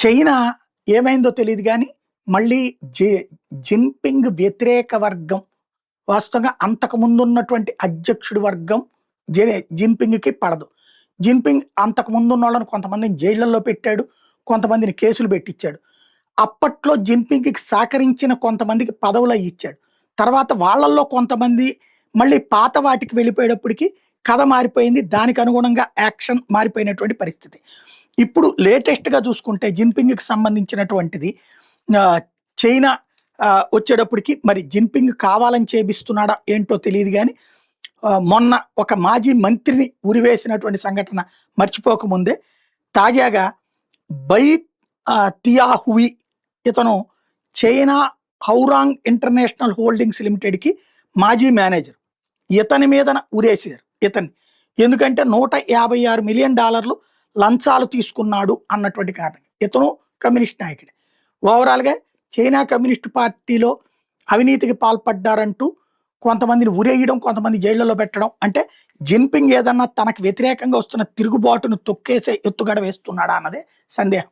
China ఏమైందో తెలీదు గానీ, మళ్ళీ జి జిన్‌పింగ్ వ్యతిరేక వర్గం వాస్తవంగా అంతకు ముందున్నటువంటి అధ్యక్షుడి వర్గం జిన్‌పింగ్‌కి పడదు. జిన్‌పింగ్ అంతకు ముందున్నోళ్ళని కొంతమందిని జైళ్ళల్లో పెట్టాడు. కొంతమందిని కేసులు పెట్టిచ్చాడు. అప్పట్లో జిన్‌పింగ్‌కి సహకరించిన కొంతమందికి పదవులయి ఇచ్చాడు. తర్వాత వాళ్ళల్లో కొంతమంది మళ్ళీ పాత వాటికి వెళ్ళిపోయేటప్పటికి కథ మారిపోయింది. దానికి అనుగుణంగా యాక్షన్ మారిపోయినటువంటి పరిస్థితి. ఇప్పుడు లేటెస్ట్‌గా చూసుకుంటే జిన్‌పింగ్‌కి సంబంధించినటువంటిది చైనా వచ్చేటప్పటికి మరి జిన్‌పింగ్ కావాలని చేపిస్తున్నాడా ఏంటో తెలీదు గానీ, మొన్న ఒక మాజీ మంత్రిని ఉరివేసినటువంటి సంఘటన మర్చిపోకముందే తాజాగా బై తియాహుయి ఇతను చైనా హౌరాంగ్ ఇంటర్నేషనల్ హోల్డింగ్స్ లిమిటెడ్‌కి మాజీ మేనేజర్. ఇతని మీదన ఉరేసారు ఇతన్ని. ఎందుకంటే $156 మిలియన్ లంచాలు తీసుకున్నాడు అన్నటువంటి కారణం. ఇతను కమ్యూనిస్ట్ నాయకుడే. ఓవరాల్‌గా చైనా కమ్యూనిస్ట్ పార్టీలో అవినీతికి పాల్పడ్డారంటూ కొంతమందిని ఉరేయడం, కొంతమంది జైళ్ళలో పెట్టడం. అంటే జిన్‌పింగ్ ఏదన్నా తనకు వ్యతిరేకంగా వస్తున్న తిరుగుబాటును తొక్కేసే ఎత్తుగడ వేస్తున్నాడా అన్నదే సందేహం.